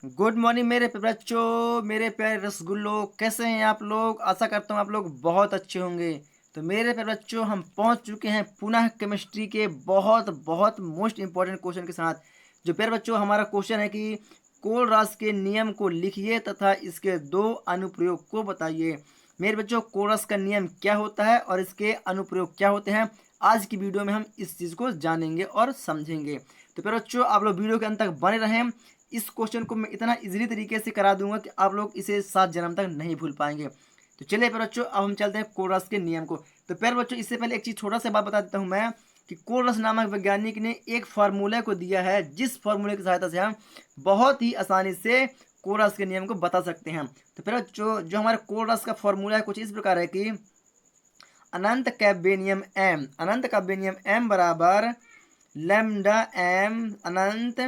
Good morning मेरे बच्चों, मेरे प्यारे रसगुल्लो। कैसे हैं आप लोग? आशा करता हूँ आप लोग बहुत अच्छे होंगे। तो मेरे प्यारे बच्चों, हम पहुँच चुके हैं पुनः केमिस्ट्री के बहुत बहुत मोस्ट इंपॉर्टेंट क्वेश्चन के साथ। जो प्यारे बच्चों, हमारा क्वेश्चन है कि कोलरास के नियम को लिखिए तथा इसके दो अनुप्रयोग को बताइए। मेरे बच्चों, कोलरास का नियम क्या होता है और इसके अनुप्रयोग क्या होते हैं, आज की वीडियो में हम इस चीज़ को जानेंगे और समझेंगे। तो प्यारे बच्चों, आप लोग वीडियो के अंत तक बने रहें। इस क्वेश्चन को मैं इतना इजीली तरीके से करा दूंगा कि आप लोग इसे 7 जन्म तक नहीं भूल पाएंगे। तो चलिए प्यारे बच्चों, अब हम चलते हैं कोलरास के नियम को। तो प्यारे बच्चों, इससे पहले एक चीज़ छोटा सा बात बता देता हूँ मैं कि कोलरास नामक वैज्ञानिक ने एक फार्मूला को दिया है, जिस फार्मूले की सहायता से हम बहुत ही आसानी से कोलरास के नियम को बता सकते हैं। तो प्यारे बच्चों, जो हमारे कोलरास का फार्मूला है कुछ इस प्रकार है कि अनंत का बेनियम एम बराबर लेमडा एम अनंत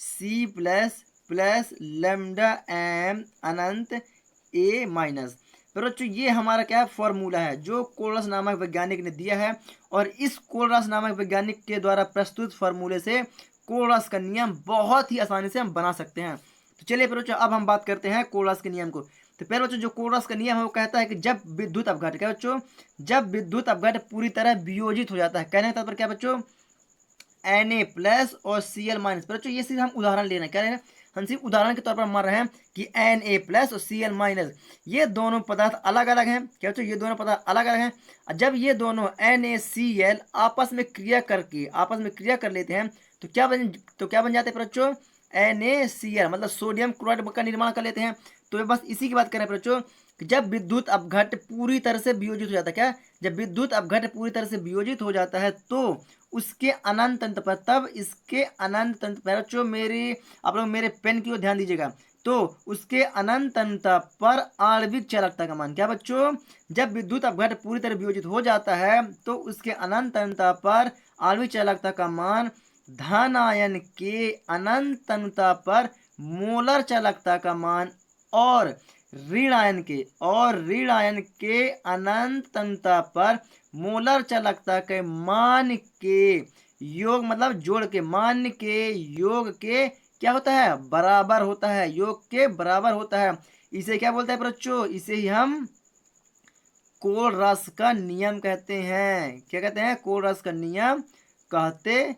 C plus plus lambda M अनंत ए माइनस। तो बच्चों, ये हमारा क्या फॉर्मूला है जो कोलरास नामक वैज्ञानिक ने दिया है, और इस कोलरास नामक वैज्ञानिक के द्वारा प्रस्तुत फार्मूले से कोलरास का नियम बहुत ही आसानी से हम बना सकते हैं। तो चलिए बच्चों, अब हम बात करते हैं कोलरास के नियम को। तो पहले बच्चों, जो कोलरास का नियम है वो कहता है कि जब विद्युत अपघट, क्या बच्चों, जब विद्युत अपघट पूरी तरह वियोजित हो जाता है, कहने का तात्पर्य क्या बच्चों, Na प्लस और Cl माइनस। बच्चों, ये सिर्फ हम उदाहरण ले रहे हैं, क्या ले रहे हैं, हम सिर्फ उदाहरण के तौर पर मान रहे हैं कि Na प्लस और Cl माइनस ये दोनों पदार्थ अलग अलग हैं। क्या बच्चों, ये दोनों पदार्थ अलग अलग हैं। और जब ये दोनों NaCl आपस में क्रिया कर लेते हैं तो क्या बन जाते हैं बच्चों, NaCl, मतलब सोडियम क्लोराइड का निर्माण कर लेते हैं। तो ये बस इसी की बात करें बच्चों कि जब विद्युत अपघट पूरी तरह से वियोजित हो जाता है, क्या, जब विद्युत अपघट पूरी तरह से वियोजित हो जाता है तो उसके अनंत अंत पर, तब इसके अनंत अंत पर, बच्चों मेरे, आप लोग मेरे पेन की ओर ध्यान दीजिएगा, तो उसके अनंत अंत पर आणविक चालकता का मान, क्या बच्चों, जब विद्युत अपघट पूरी तरह वियोजित हो जाता है तो उसके अनंत अंत पर आणविक चालकता का मान धन आयन के अनंत अंत पर मोलर चालकता का मान और ऋण आयन के अनंत अंत पर मोलर चालकता के मान के योग, मतलब जोड़ के मान के योग के क्या होता है, बराबर होता है, योग के बराबर होता है। इसे क्या बोलते हैं बच्चों, इसे ही हम कोलरास का नियम कहते हैं। क्या कहते हैं, कोलरास का नियम कहते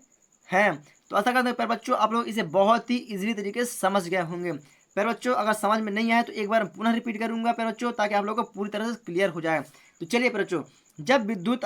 हैं। तो ऐसा करते हैं बच्चों, आप लोग इसे बहुत ही इजीली तरीके से समझ गए होंगे। पर बच्चों, अगर समझ में नहीं आए तो एक बार पुनः रिपीट करूंगा पर बच्चों, ताकि आप लोगों को पूरी तरह से क्लियर हो जाए। तो चलिए बच्चों, जब विद्युत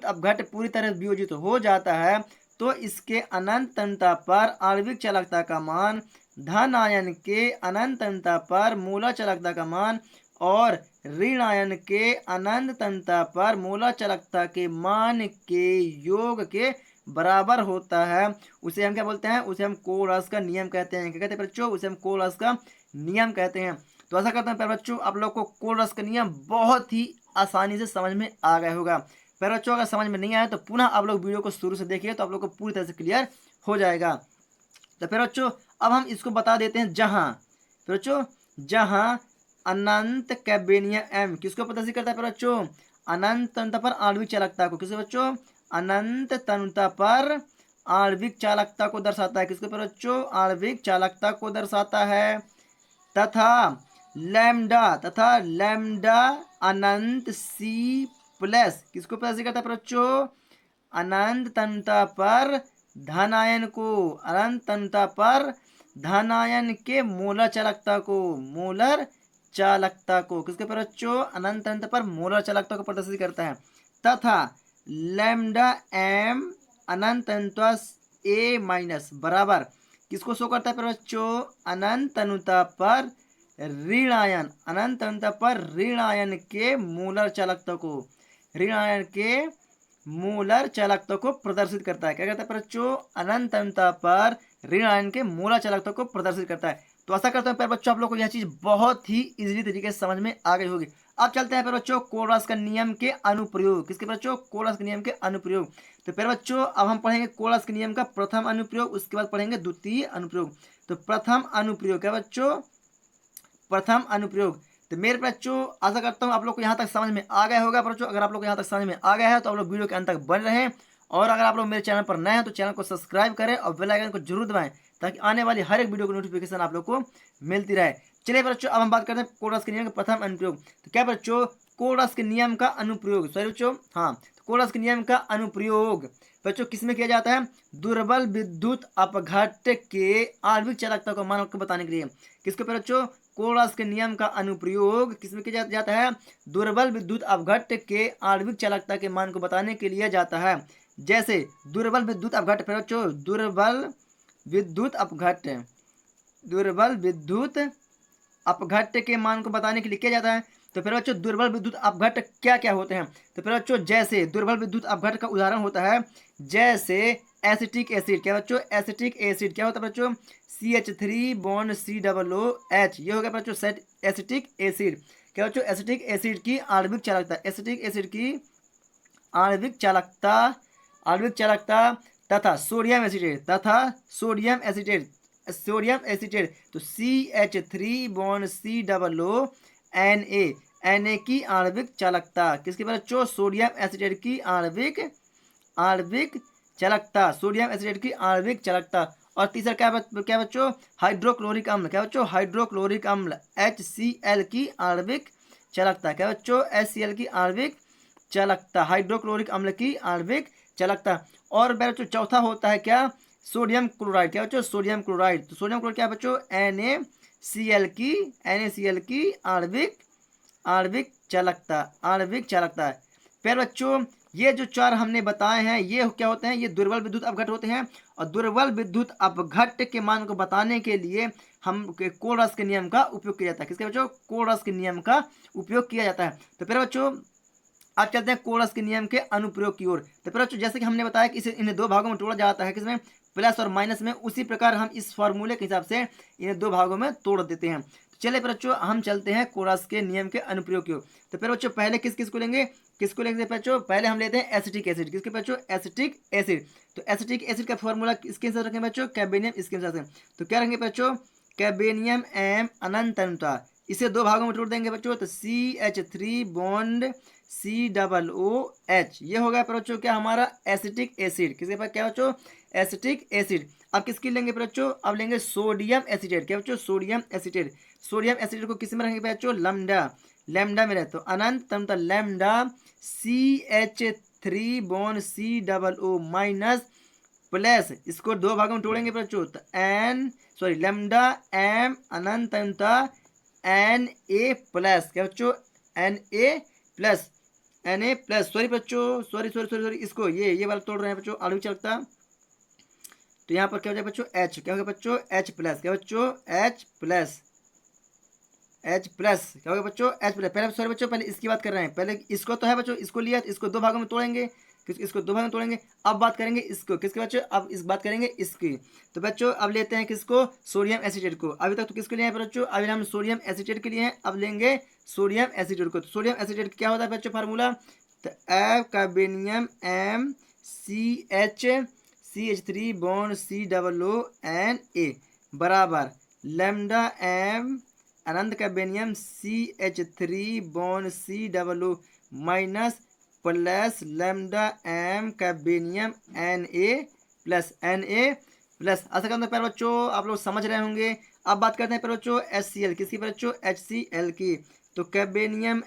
अपघट पूरी तरह वियोजित हो जाता है तो इसके अनंत अंत पर आणविक चालकता का मान धन आयन के अनंत अंत पर मोलर चालकता का मान और ऋण आयन के अनंत अंत पर मोलर चालकता के मान के योग के बराबर होता है। उसे हम क्या बोलते हैं, उसे हम कोलरास का नियम कहते हैं। क्या कहते हैं बच्चों, उसे हम कोलरास का नियम कहते हैं। तो ऐसा करते हैं प्यारे बच्चों, आप लोग को कोलरास का नियम बहुत ही आसानी से समझ में आ गया होगा। प्यारे बच्चों, अगर समझ में नहीं आया तो पुनः आप लोग वीडियो को शुरू से देखिए, तो आप लोग को पूरी तरह से क्लियर हो जाएगा। तो प्यारे बच्चों, अब हम इसको बता देते हैं, जहां अनंत कैबेनिया एम किसको प्रदर्शित करता है प्यारे बच्चों, अनंत तंत्र पर आणविक चालकता को, किसको बच्चों, अनंत तंत्र पर आणविक चालकता को दर्शाता है। किसको प्यारे बच्चों, आणविक चालकता को दर्शाता है। तथा लैम्डा अनंत सी प्लस किसको प्रदर्शित करता है बच्चों, अनंत तंत्र पर धनायन को, अनंत तंत्र पर धनायन के मोलर चालकता को किसके पर बच्चों, अनंत तंत्र पर मोलर चालकता को प्रदर्शित करता है। तथा लैम्डा एम अनंत तंत्र ए माइनस बराबर किसको शो करता है पर बच्चों, अनंत तनुता पर ऋण आयन के मूलर चालकता को, प्रदर्शित करता है। क्या करता है बच्चों, अनंत तनुता पर ऋण आयन के मूलर चालकता को प्रदर्शित करता है। तो आशा करता हूँ पर बच्चों, आप लोग को यह चीज बहुत ही इजीली तरीके से समझ में आ गई होगी। अब चलते हैं पर बच्चों कोलरास का नियम के अनुप्रयोग, किसके बच्चों, कोलरास के नियम के अनुप्रयोग। तो फिर बच्चों, अब हम पढ़ेंगे कोलरास के नियम का प्रथम अनुप्रयोग, उसके बाद पढ़ेंगे द्वितीय अनुप्रयोग। तो प्रथम अनुप्रयोग क्या बच्चों, प्रथम अनुप्रयोग। तो मेरे बच्चों, आशा करता हूँ आप लोग को यहाँ तक समझ में आ गया होगा बच्चों। अगर आप लोग को यहाँ तक समझ में आ गया है तो आप लोग वीडियो के अंत तक बने रहें, और अगर आप लोग मेरे चैनल पर नए हैं तो चैनल को सब्सक्राइब करें और बेल आइकन को जरूर दबाएं, ताकि आने वाली हर एक वीडियो की नोटिफिकेशन आप लोग को मिलती रहे। चलिए बच्चों, अब हम बात करते हैं कोरस के नियम का प्रथम अनुप्रयोग। तो क्या बच्चों, कोरस के नियम का अनुप्रयोग, सॉरी बच्चों, हाँ, कोरस के नियम का अनुप्रयोग बच्चों किसमें किया जाता है? दुर्बल विद्युत अपघट्ट के आणविक चालकता को मान को बताने के लिए। किसके ऊपर बच्चों? कोरस के नियम का अनुप्रयोग किसमें किया जाता है? दुर्बल विद्युत अपघट्ट के आणविक चालकता के मान को बताने के लिए जाता है। जैसे दुर्बल विद्युत अपघट्ट पर बच्चों, दुर्बल विद्युत अपघट्ट, दुर्बल विद्युत अपघट्ट के मान को बताने के लिए किया जाता है। तो फिर बच्चों दुर्बल विद्युत अपघट्ट क्या क्या होते हैं? तो फिर बच्चों जैसे दुर्बल विद्युत अपघट्ट का उदाहरण होता है जैसे एसिटिक एसिड। क्या बच्चों? एसिटिक एसिड क्या होता है बच्चों? CH3 बॉन्ड COOH, ये हो गया बच्चों एसिटिक एसिड। क्या बच्चों? एसिटिक एसिड की आणविक चालकता, एसिटिक एसिड की आणविक चालकता, आणविक चालकता तथा सोडियम एसिटेट, तथा सोडियम एसिटेट, सोडियम एसिटेट तो CH3 बॉन्ड COO Na की आणविक चालकता। किसके बच्चों? सोडियम एसिटेट की आणविक चालकता, सोडियम एसिटेट की आणविक चालकता। और तीसरा क्या बच्चों? हाइड्रोक्लोरिक अम्ल। क्या बच्चों? हाइड्रोक्लोरिक अम्ल HCl की आणविक चालकता। क्या बच्चों? HCl की आणविक चालकता, हाइड्रोक्लोरिक अम्ल की आणविक चालकता। और बच्चों चौथा होता है क्या? Sodium chloride. क्या बच्चों? Sodium chloride. तो सोडियम क्लोराइड क्या बच्चों? NaCl की आणविक चालकता, आणविक चालकता है। फिर बच्चों ये जो चार हमने बताए हैं ये क्या होते हैं? ये दुर्बल विद्युत अपघट्ट होते हैं। और दुर्बल विद्युत अपघट्ट के मान को बताने के लिए हम कोरस के नियम का उपयोग किया जाता है। किसके बच्चों? कोरस के नियम का उपयोग किया जाता है। तो फिर बच्चों अब चलते हैं कोरस के नियम के अनुप्रयोग की ओर। तो फिर बच्चों जैसे कि हमने बताया कि इसे इन्हें दो भागों में तोड़ा जाता है, किसमें? प्लस और माइनस में। उसी प्रकार हम इस फॉर्मूले के हिसाब से इन्हें दो भागों में तोड़ देते हैं। चलिए बच्चों हम चलते हैं कोरस के नियम के अनुप्रयोग की ओर। तो फिर बच्चों पहले किसको लेंगे? किसको लेंगे बच्चों? पहले हम लेते हैं एसिटिक एसिड। किसके बच्चों? Acetic acid. तो एसिटिक एसिड का फॉर्मूला किसके साथ रखेंगे बच्चों? कैबेनियम इसके साथ। तो क्या रखेंगे बच्चों? कैबेनियम एम अनंत अनुता, इसे दो भागों में तोड़ देंगे बच्चों। तो CH3 बॉन्ड COOH, ये हो गया बच्चों क्या? हमारा एसिटिक एसिड। किसके पास? क्या बच्चों? Acetic acid. अब किसकी लेंगे बच्चों? अब लेंगे सोडियम एसिटेट। क्या बच्चों? Sodium acetate. सोडियम एसिटेट को किस में रखेंगे बच्चों? लैम्डा, लैम्डा में रहे तो अनंत तमता lambda CH3 bond COO minus plus, इसको दो भागों में तोड़ेंगे बच्चों। तो लैम्डा M अनंत तमता Na प्लस। क्या बच्चों? Na plus, Na plus, sorry बच्चों, सॉरी इसको ये वाला तोड़ रहे हैं बच्चों, आणविक चालकता। तो यहाँ पर क्या हो जाएगा बच्चों? H। क्या होगा बच्चों? H plus. क्या बच्चों? H plus, H plus. क्या होगा बच्चों? H plus. पहले सॉरी बच्चों पहले इसकी बात कर रहे हैं, पहले इसको तो है बच्चों, इसको लिया, इसको दो भागों में तोड़ेंगे, इसको दो भागों में तोड़ेंगे। अब बात करेंगे इसको, किसके बच्चों? अब इस बात करेंगे इसकी। तो बच्चों अब लेते हैं किसको? सोडियम एसिटेट को। अभी तक तो किसके लिए है बच्चों? अभी हम सोडियम एसिटेट के लिए हैं, अब लेंगे सोडियम एसिटेट को। तो सोडियम एसिटेट क्या होता है बच्चों फार्मूला? तो कैबेनियम M CH3 बॉन्ड COONA बराबर लैम्डा M अनंत कैबेनियम CH3 bond COO minus plus lambda M कैबेनियम Na plus, ऐसा करते हैं बच्चों, आप लोग समझ रहे होंगे। अब बात करते हैं बच्चों HCl। किसकी बच्चों? HCl की। तो कैबेनियम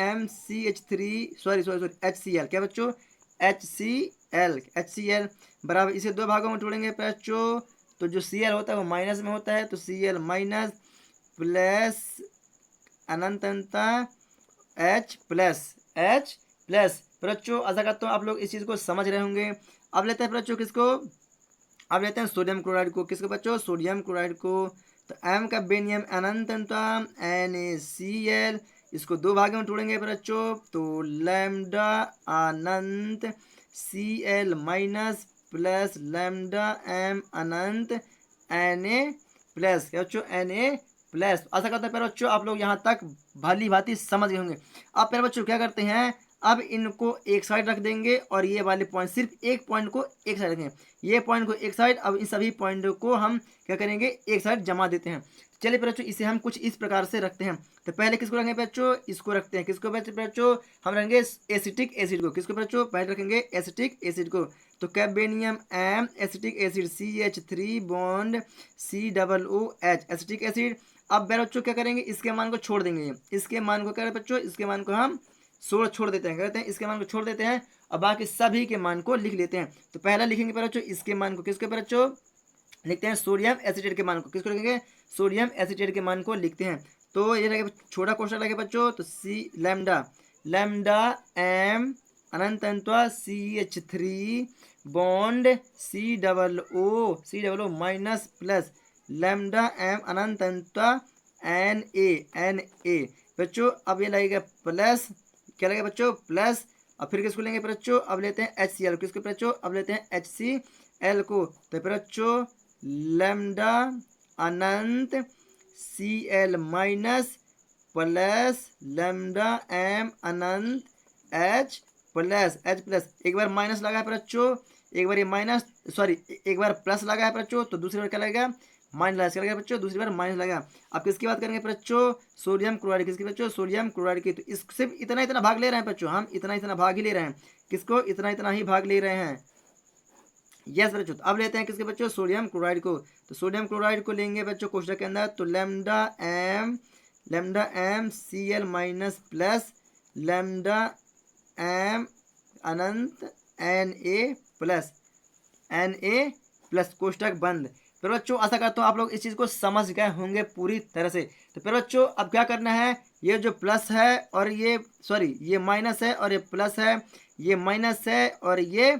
M CH3 HCl। क्या बच्चों? HCl बराबर, इसे दो भागों में तोड़ेंगे बच्चों। तो जो Cl होता है वो माइनस में होता है, तो Cl माइनस प्लस अनंतता H प्लस। बच्चों आशा करता हूँ आप लोग इस चीज़ को समझ रहे होंगे। अब लेते हैं बच्चों किसको? अब लेते हैं सोडियम क्लोराइड को। किसको बच्चों? सोडियम क्लोराइड को। तो M का बेनियम अनंतता NaCl, इसको दो भागों में तोड़ेंगे बच्चों। तो लैम्डा अनंत Cl minus plus lambda M अनंत Na प्लस। क्या बच्चों? Na plus. आशा करते हैं बच्चों आप लोग यहाँ तक भली भांति समझ गए होंगे। अब फिर बच्चों क्या करते हैं? अब इनको एक साइड रख देंगे और ये वाले पॉइंट, सिर्फ एक पॉइंट को एक साइड रखेंगे, ये पॉइंट को एक साइड। अब इन सभी पॉइंटों को हम क्या करेंगे? एक साइड जमा देते हैं। चलिए बच्चों इसे हम कुछ इस प्रकार से रखते हैं। तो पहले किसको रखेंगे बच्चों? इसको रखते हैं। किसको बच्चों? हम रखेंगे एसिटिक एसिड को। किसको बच्चों? पहले रखेंगे एसिटिक एसिड को। तो कैबेनियम M acetic acid CH3 bond COOH acetic acid. अब मेरे बच्चों क्या करेंगे, इसके मान को छोड़ देंगे, इसके मान को क्या करें बच्चों, इसके मान को हम छोड़ देते हैं, कहते हैं इसके मान को छोड़ देते हैं और बाकी सभी के मान को लिख लेते हैं। तो पहला लिखेंगे बच्चों इसके मान को, किसके बच्चों लिखते हैं, सोडियम एसिटेट के मान को, किसको लिखेंगे, सोडियम एसिटेट के मान को लिखते हैं। तो ये लगे छोटा क्वेश्चन लगे बच्चों, तो सी लैम्डा लैम्डा एम अनंत CH3 bond COO minus plus lambda M अनंत Na बच्चों। अब ये लगेगा प्लस, क्या लगेगा बच्चों, प्लस। अब फिर किसको लेंगे बच्चों, अब लेते हैं HCl, किसको बच्चों, अब लेते हैं HCl को। तो बच्चों लैम्डा अनंत Cl minus plus lambda M अनंत H प्लस एक बार माइनस लगा है बच्चों, एक बार ये माइनस सॉरी एक बार प्लस लगा है बच्चों, तो दूसरी बार क्या लगेगा, माइनस क्या लगेगा बच्चों, दूसरी बार माइनस लगा। अब किसकी बात करेंगे बच्चों, सोडियम क्लोराइड, किसकी बच्चों, सोडियम क्लोराइड की। तो इस सिर्फ इतना भाग ले रहे हैं बच्चों, हम इतना भाग ही ले रहे हैं, किसको, इतना ही भाग ले रहे हैं। यस बच्चों, तो अब लेते हैं किसके बच्चों, सोडियम क्लोराइड को। तो सोडियम क्लोराइड को लेंगे बच्चों कोष्टक के अंदर, तो lambda M Cl minus plus lambda M अनंत Na प्लस कोष्टक बंद। फिर बच्चों आशा करता हूँ आप लोग इस चीज़ को समझ गए होंगे पूरी तरह से। तो फिर बच्चों अब क्या करना है, ये जो प्लस है और ये सॉरी ये माइनस है और ये प्लस है, ये माइनस है और ये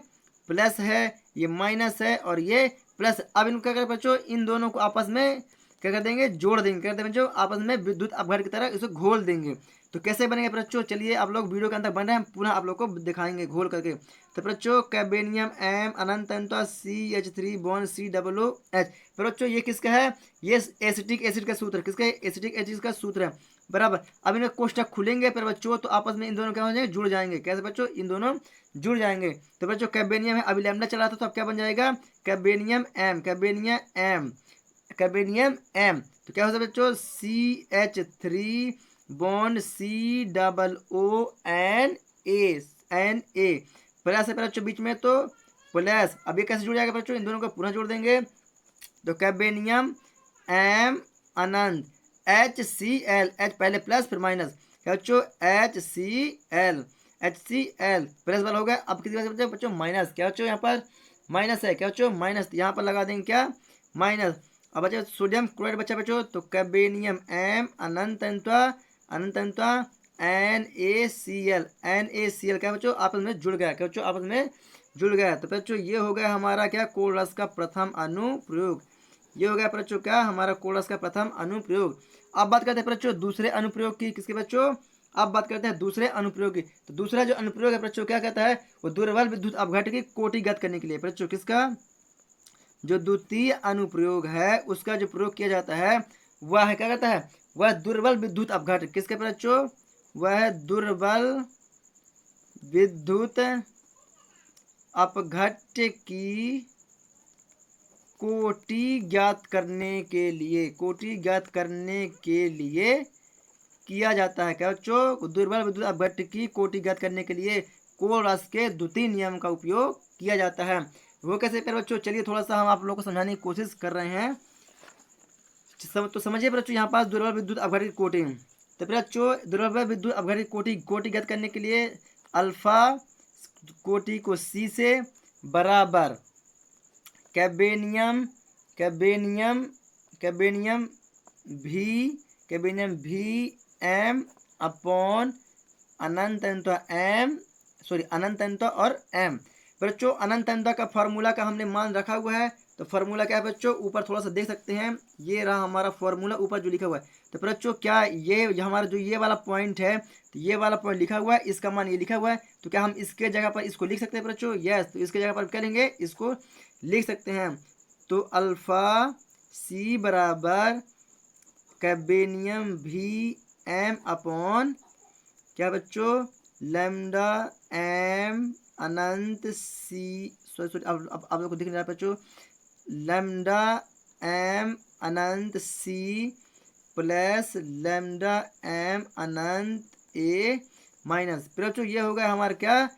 प्लस है, ये माइनस है और ये प्लस। अब इनको क्या करें बच्चों, इन दोनों को आपस में क्या कर देंगे, जोड़ देंगे, क्या करते हैं बच्चों, आपस में विद्युत अपघट की तरह इसको घोल देंगे। तो कैसे बनेंगे बच्चों, चलिए आप लोग वीडियो के अंदर बन रहे हैं, पुनः आप लोग को दिखाएंगे घोल करके। तो बच्चों कैबेनियम एम अनंत CH3 बॉन्ड COOH। बच्चों ये किसका है, ये एसिटिक एसिड का सूत्र, किसका एसिटिक एसिड का सूत्र है, बराबर। अब इनके कोष्टक खुलेंगे फिर बच्चों, तो आपस में इन दोनों क्या हो जाएंगे, जुड़ जाएंगे। कैसे बच्चों, इन दोनों जुड़ जाएंगे। तो बच्चों कैबेनियम है, अभी लैम्डा चला था, तो अब क्या बन जाएगा, कैबेनियम एम। तो क्या हो जाएगा बच्चों, CH3 बॉन्ड COONA प्लस है बच्चों बीच में, तो प्लस। अब ये कैसे जुड़ जाएगा बच्चों, इन दोनों को पुनः जोड़ देंगे। तो कैबेनियम एम अनंत HCl, H पहले प्लस फिर माइनस, क्या बच्चों HCl प्लस वाला हो गया। अब किसी वजह से बच्चों माइनस, क्या बच्चों यहाँ पर माइनस है, क्या बच्चों माइनस, यहाँ पर लगा देंगे क्या माइनस। अब बच्चों सोडियम क्लोराइड बचा बच्चों, तो कैबेनियम एम अनंत NaCl क्या बच्चों आपस में जुड़ गया, क्या बच्चों आपस में जुड़ गया। तो बच्चों ये हो गया हमारा क्या, कोरस का प्रथम अनुप्रयोग। ये हो गया बच्चों क्या, हमारा कोरस का प्रथम अनुप्रयोग। अब बात करते हैं बच्चों दूसरे अनुप्रयोग की, किसके बच्चों, अब बात करते हैं दूसरे अनुप्रयोग की। तो दूसरा जो अनुप्रयोग है बच्चों क्या कहता है, वो दुर्बल विद्युत अपघट की कोटिगत करने के लिए बच्चों, किसका, जो द्वितीय अनुप्रयोग है उसका जो प्रयोग किया जाता है वह है, क्या कहता है, वह दुर्बल विद्युत अपघट, किसके बच्चों, वह दुर्बल विद्युत अपघट की कोटि ज्ञात करने के लिए किया जाता है। क्या बच्चों, दुर्बल विद्युत अपघट की कोटि ज्ञात करने के लिए कोरस के द्वितीय नियम का उपयोग किया जाता है। वो कैसे पर बच्चों, चलिए थोड़ा सा हम आप लोगों को समझाने की कोशिश कर रहे हैं। तो समझिए बच्चों, यहाँ पास दुर्बल विद्युत अपघट की कोटि। तो बच्चों दुर्बल विद्युत अपघट की कोटि ज्ञात करने के लिए अल्फा कोटि को C से बराबर कैबेनियम भी M अपॉन अनंत और M। बच्चों अनंत का फार्मूला का हमने मान रखा हुआ है। तो फार्मूला क्या है बच्चों, ऊपर थोड़ा सा देख सकते हैं, ये रहा हमारा फार्मूला ऊपर जो लिखा हुआ है। तो बच्चों क्या ये हमारा जो ये वाला पॉइंट है, तो ये वाला पॉइंट लिखा हुआ है, इसका मान ये लिखा हुआ है। तो क्या हम इसके जगह पर इसको लिख सकते हैं बच्चों, यस। तो इसके जगह पर क्या लेंगे, इसको लिख सकते हैं। तो अल्फा C बराबर कैबेनियम भी M अपॉन क्या बच्चों, लैम्डा M अनंत C सॉरी अब आप लोग को दिख रहा है बच्चों, lambda M Anant C plus lambda M Anant A minus. फिर बच्चों ये हो गया हमारा क्या,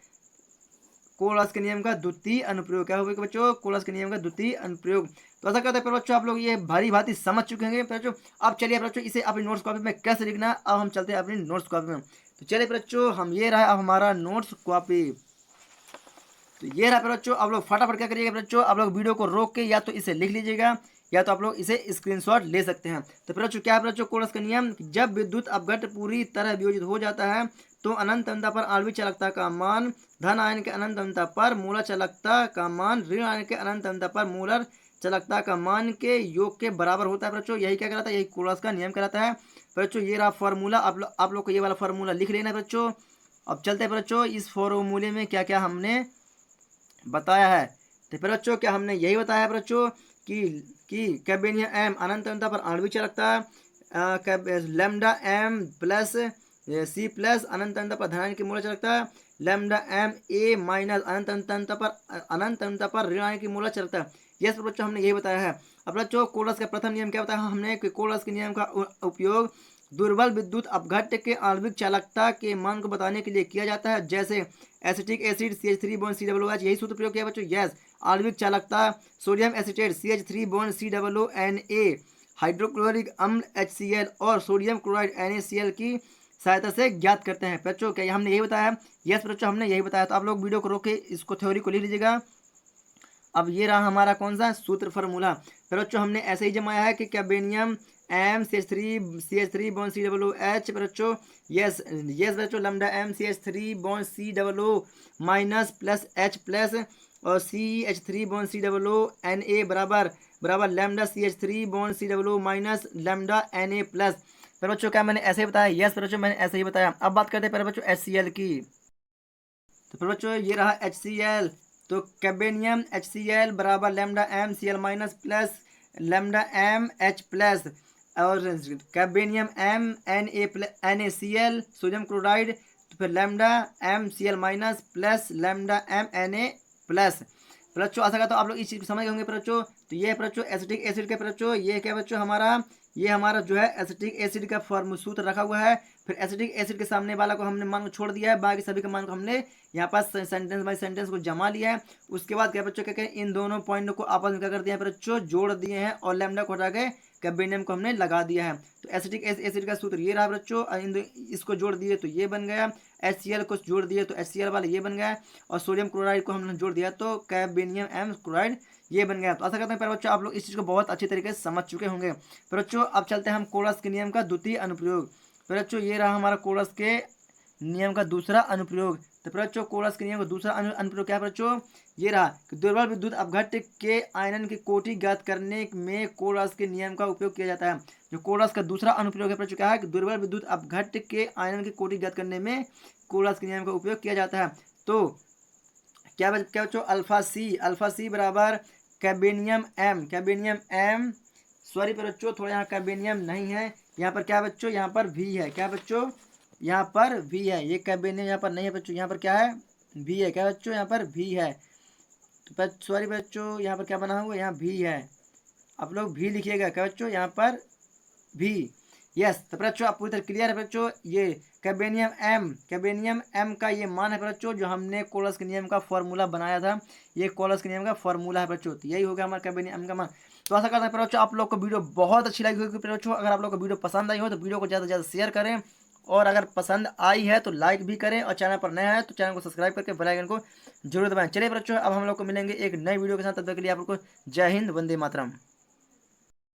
कोलस के नियम का द्वितीय अनुप्रयोग। क्या होगा बच्चों? कोलस के नियम का द्वितीय अनुप्रयोग। तो ऐसा करते हैं बच्चों, आप लोग ये भारी भांति समझ चुके होंगे बच्चों। अब चलिए बच्चों, इसे अपनी नोट्स कॉपी में कैसे लिखना है, अब हम चलते हैं अपनी नोट्स कॉपी में। तो चलिए बच्चों, हम ये रहा अब हमारा नोट्स कॉपी। तो ये रहा बच्चों, आप लोग फटाफट क्या करिएगा बच्चों, आप लोग वीडियो को रोक के या तो इसे लिख लीजिएगा या तो आप लोग इसे स्क्रीनशॉट ले सकते हैं। तो बच्चों क्या है बच्चों, कोलस का नियम, जब विद्युत अपघट्ट पूरी तरह वियोजित हो जाता है तो अनंत अनंतता पर आणविक चालकता का मान धन आयन के अनंत अनंतता पर मूलर चालकता का मान ऋण आयन के अनंत अनंतता पर मूलर चालकता का मान के योग के बराबर होता है बच्चों। यही क्या कहलाता है? यही कोलस का नियम कहलाता है बच्चों। ये रहा फार्मूला, आप लोग को ये वाला फार्मूला लिख लेना है बच्चों। अब चलते हैं बच्चों, इस फार्मूले में क्या क्या हमने बताया है। तो फिर बच्चों क्या हमने यही बताया है बच्चों कि कैबेनियम एम अनंत अनंतता पर आणविक चालकता, lambda M plus C plus अनंत अनंतता पर धनायन की मूलर चालकता, लैम्डा एम ए माइनस अनंत अनंतता पर ऋण आयन की मूलर चालकता। यस बच्चों, हमने यही बताया है। अब बच्चों कोलस का प्रथम नियम क्या बताया हमने कि कोलस के नियम का उपयोग दुर्बल विद्युत अपघट्ट के आणविक चालकता के मान को बताने के लिए किया जाता है, जैसे एसिटिक एसिड CH3 यही सूत्र प्रयोग किया बच्चों। यस, आणविक चालकता सोडियम एसिटेट CH3 हाइड्रोक्लोरिक अम्ल HCl और सोडियम क्लोराइड NaCl की सहायता से ज्ञात करते हैं बच्चों। क्या हमने यही बताया? यस बच्चों, हमने यही बताया। तो आप लोग वीडियो को रोक के इसको थ्योरी को लिख लीजिएगा। अब ये रहा हमारा कौन सा सूत्र फार्मूला। फिर बच्चों हमने ऐसे ही जमाया है कि कैबेनियम एम CH3 बॉन्ड COOH बच्चों। यस बच्चों, lambda M CH3 bond COO minus plus H plus और CH3 बॉन्ड COO Na बराबर lambda CH3 bond COO minus lambda Na plus. फिर बच्चों क्या मैंने ऐसे ही बताया? यस बच्चों, मैंने ऐसे ही बताया। अब बात करते हैं पहले बच्चों HCl की। तो फिर बच्चों ये रहा HCl। तो कैबेनियम HCl बराबर lambda M Cl minus plus lambda M H plus और कैबेनियम एम NaCl सोडियम क्लोराइड, तो फिर lambda M Cl minus plus lambda M Na plus. बच्चों आशा करता हूँ आप लोग इस चीज़ को समझ गए होंगे बच्चों। तो ये बच्चों एसिटिक एसिड के बच्चों, ये क्या बच्चों हमारा जो है एसिटिक एसिड का फॉर्म सूत्र रखा हुआ है। फिर एसिटिक एसिड के सामने वाला को हमने मान को छोड़ दिया है, बाकी सभी के मान को हमने यहाँ पास सेंटेंस बाय सेंटेंस को जमा लिया है। उसके बाद क्या बच्चों क्या कहें, इन दोनों पॉइंट को आपस में क्या कर दिया है बच्चों, जोड़ दिए हैं और लैम्डा को हटा के कैबेनियम को हमने लगा दिया है। तो एसिटिक एसिड का सूत्र ये रहा बच्चों, इसको जोड़ दिए तो ये बन गया, HCl को जोड़ दिए तो HCl वाला ये बन गया और सोडियम क्लोराइड को हमने जोड़ दिया तो कैबेनियम एम क्लोराइड ये बन गया। तो आशा करते हैं बच्चों आप लोग इस चीज़ को बहुत अच्छी तरीके से समझ चुके होंगे। बच्चों अब चलते हैं हम कोलस के नियम का द्वितीय अनुप्रयोग। बच्चों ये रहा हमारा कोलस के नियम का दूसरा अनुप्रयोग। तो बच्चों कोलस के नियम का दूसरा अनुप्रयोग क्या है बच्चों? ये रहा कि दुर्बल विद्युत अपघट्ट के आयनन की कोटि ज्ञात करने में कोलस के नियम का उपयोग किया जाता है। जो कोलस का दूसरा अनुप्रयोग है बच्चों क्या है कि दुर्बल विद्युत अपघट्ट के आयनन की कोटि ज्ञात करने में कोलस के नियम का उपयोग किया जाता है। तो क्या बच्चों अल्फा सी बराबर कैबेनियम एम सॉरी बच्चों, थोड़ा यहाँ कैबेनियम नहीं है, यहाँ पर क्या बच्चों, यहाँ पर भी है। क्या बच्चों? यहाँ पर भी है, ये कैबेनियम यहाँ पर नहीं है बच्चों, यहाँ पर क्या है? भी है। क्या बच्चों? यहाँ पर भी है। तो सॉरी बच्चों, यहाँ पर क्या बना हुआ, यहाँ भी है, आप लोग भी लिखिएगा। क्या बच्चों? यहाँ पर भी। यस, तो बच्चों आप पूरी तरह क्लियर है बच्चों। ये कैबेनियम एम का ये मान है बच्चों, जो हमने कोलस के नियम का फॉर्मूला बनाया था, ये कोलस के नियम का फॉर्मूला है बच्चों। तो यही हो गया हमारा कैबेनियम एम का मान। तो आशा करता है बच्चों आप लोग को वीडियो बहुत अच्छी लगी होगी बच्चों। अगर आप लोग को वीडियो पसंद आई हो तो वीडियो को ज़्यादा से ज़्यादा शेयर करें, और अगर पसंद आई है तो लाइक भी करें, और चैनल पर नया है तो चैनल को सब्सक्राइब करके बेल आइकन को जरूर दबाएं। चलिए बच्चों अब हम लोग को मिलेंगे एक नई वीडियो के साथ, तब तक के लिए आप लोग को जय हिंद, वंदे मातरम।